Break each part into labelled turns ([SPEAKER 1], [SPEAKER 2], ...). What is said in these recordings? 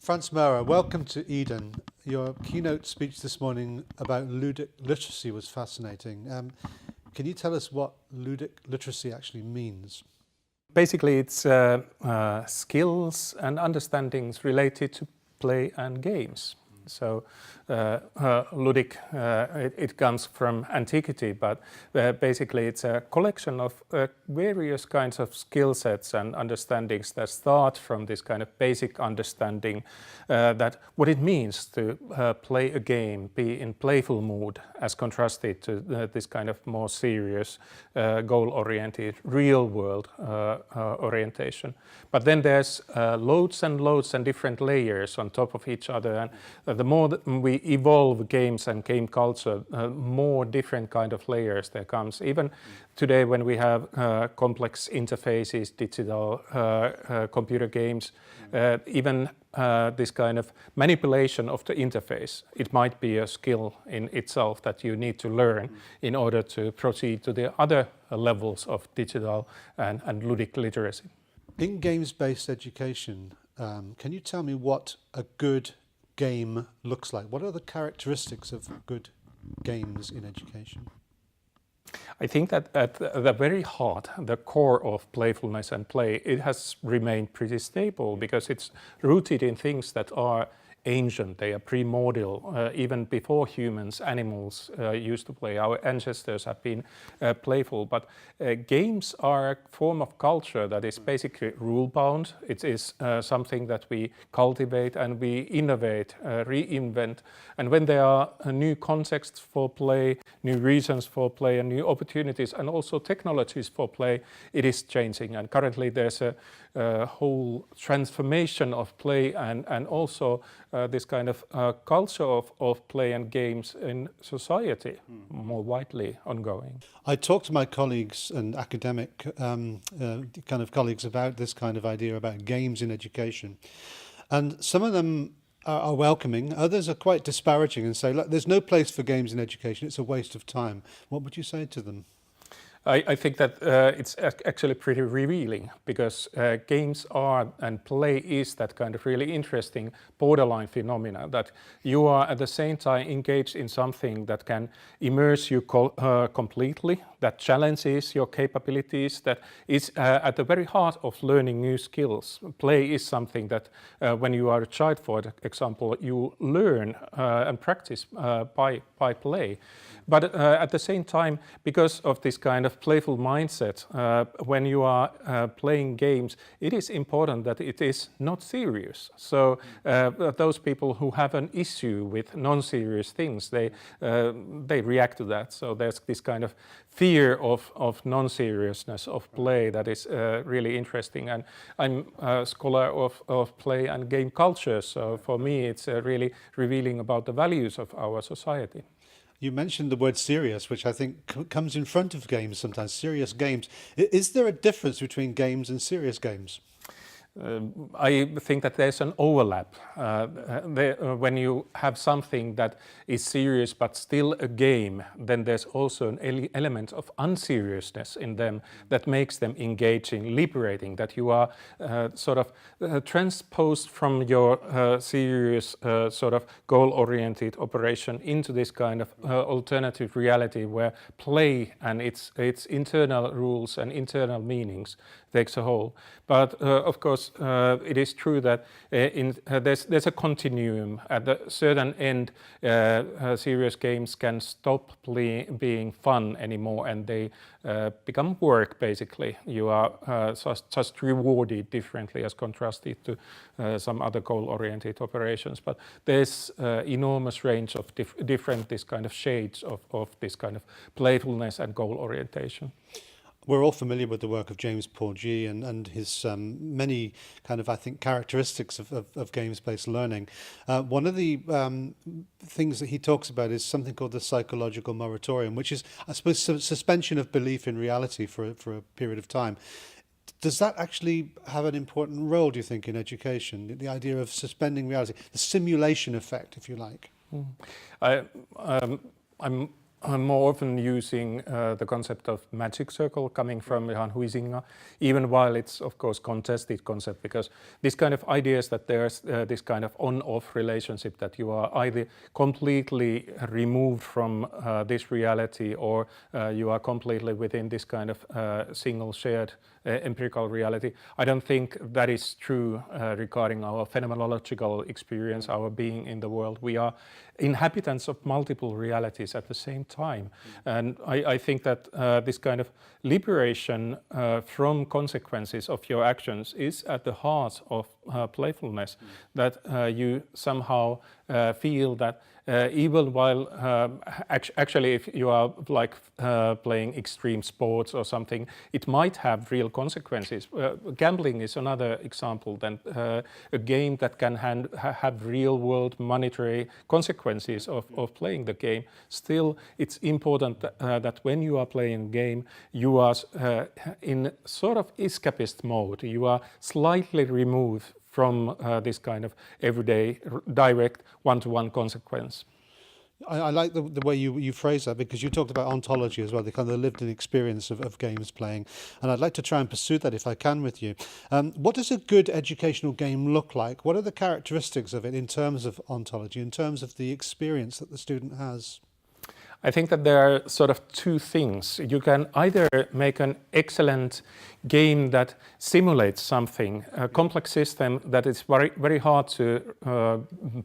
[SPEAKER 1] Frans Mäyrä, welcome to Eden. Your keynote speech this morning about ludic literacy was fascinating. Can you tell us what ludic literacy actually means?
[SPEAKER 2] Basically, it's skills and understandings related to play and games. So ludic, it comes from antiquity, but basically it's a collection of various kinds of skill sets and understandings that start from this kind of basic understanding that what it means to play a game, be in playful mood, as contrasted to this kind of more serious, goal-oriented, real-world orientation. But then there's loads and loads and different layers on top of each other, and the more that we evolve games and game culture, more different kind of layers there comes. Even today, when we have complex interfaces, digital computer games, even this kind of manipulation of the interface, it might be a skill in itself that you need to learn in order to proceed to the other levels of digital and ludic literacy.
[SPEAKER 1] In games-based education, can you tell me what a good game looks like? What are the characteristics of good games in education?
[SPEAKER 2] I think that at the very heart, the core of playfulness and play, it has remained pretty stable because it's rooted in things that are ancient, they are primordial, even before humans, animals used to play. Our ancestors have been playful, but games are a form of culture that is basically rule-bound. It is something that we cultivate and we innovate, reinvent. And when there are new contexts for play, new reasons for play and new opportunities and also technologies for play, it is changing. And currently there's a whole transformation of play and also this kind of culture of play and games in society more widely ongoing.
[SPEAKER 1] I talked to my colleagues and academic kind of colleagues about this kind of idea about games in education, and some of them are welcoming, others are quite disparaging and say, look, there's no place for games in education, it's a waste of time. What would you say to them?
[SPEAKER 2] I think that it's actually pretty revealing because games are and play is that kind of really interesting borderline phenomena that you are at the same time engaged in something that can immerse you completely, that challenges your capabilities, that is at the very heart of learning new skills. Play is something that when you are a child, for example, you learn and practice by play. But at the same time, because of this kind of playful mindset, when you are playing games, it is important that it is not serious. So those people who have an issue with non-serious things, they react to that. So there's this kind of fear of non-seriousness of play that is really interesting. And I'm a scholar of play and game culture, so for me it's really revealing about the values of our society.
[SPEAKER 1] You mentioned the word serious, which I think comes in front of games sometimes, serious games. Is there a difference between games and serious games?
[SPEAKER 2] I think that there's an overlap. When you have something that is serious but still a game, then there's also an element of unseriousness in them that makes them engaging, liberating, that you are sort of transposed from your serious sort of goal-oriented operation into this kind of alternative reality where play and its internal rules and internal meanings takes a hold. But of course, it is true that there's a continuum. At a certain end, serious games can stop being fun anymore, and they become work. Basically, you are just rewarded differently as contrasted to some other goal-oriented operations. But there's enormous range of different this kind of shades of this kind of playfulness and goal orientation.
[SPEAKER 1] We're all familiar with the work of James Porgy and his many kind of, I think, characteristics of games-based learning. One of the things that he talks about is something called the psychological moratorium, which is, I suppose, suspension of belief in reality for a period of time. Does that actually have an important role, do you think, in education? The idea of suspending reality, the simulation effect, if you like?
[SPEAKER 2] more often using the concept of magic circle coming from Johan Huizinga, even while it's of course contested concept, because this kind of ideas that there's this kind of on-off relationship, that you are either completely removed from this reality, or you are completely within this kind of single shared empirical reality. I don't think that is true regarding our phenomenological experience, our being in the world. We are inhabitants of multiple realities at the same time. And I think that this kind of liberation from consequences of your actions is at the heart of playfulness, that you somehow feel that even while actually if you are like playing extreme sports or something, it might have real consequences. Gambling is another example, then a game that can have real world monetary consequences of playing the game. Still, it's important that when you are playing a game, you are in sort of escapist mode. You are slightly removed from this kind of everyday direct one-to-one consequence.
[SPEAKER 1] I like the way you phrase that, because you talked about ontology as well, the kind of lived-in experience of games playing, and I'd like to try and pursue that if I can with you. What does a good educational game look like? What are the characteristics of it in terms of ontology, in terms of the experience that the student has?
[SPEAKER 2] I think that there are sort of two things. You can either make an excellent game that simulates something, a complex system that is very, very hard to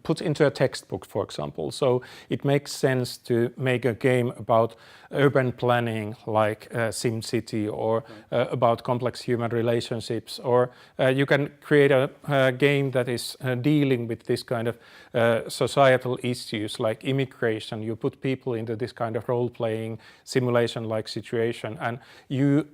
[SPEAKER 2] put into a textbook, for example. So it makes sense to make a game about urban planning like SimCity, or about complex human relationships, or you can create a game that is dealing with this kind of societal issues like immigration. You put people into this kind of role-playing simulation-like situation, and you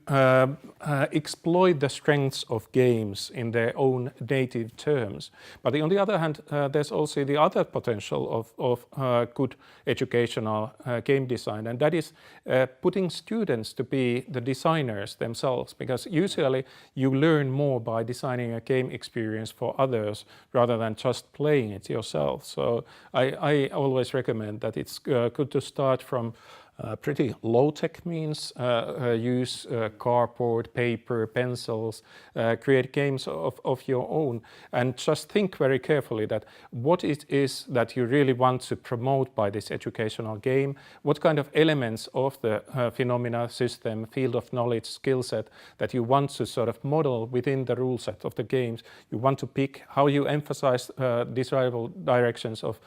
[SPEAKER 2] exploit the strengths of games in their own native terms. But on the other hand, there's also the other potential of good educational game design, and that is putting students to be the designers themselves, because usually you learn more by designing a game experience for others rather than just playing it yourself. So I always recommend that it's good to start from pretty low-tech means, use cardboard, paper, pencils, create games of your own, and just think very carefully that what it is that you really want to promote by this educational game, what kind of elements of the phenomena, system, field of knowledge, skill set that you want to sort of model within the rule set of the games. You want to pick how you emphasize desirable directions of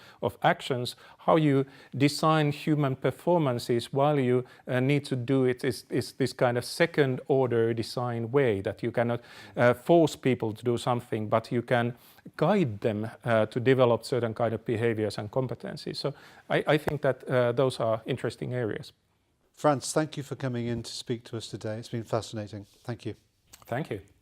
[SPEAKER 2] actions, how you design human performances while you need to do it is this kind of second order design way, that you cannot force people to do something, but you can guide them to develop certain kind of behaviors and competencies. So I think that those are interesting areas.
[SPEAKER 1] Frans, thank you for coming in to speak to us today. It's been fascinating. Thank you.
[SPEAKER 2] Thank you.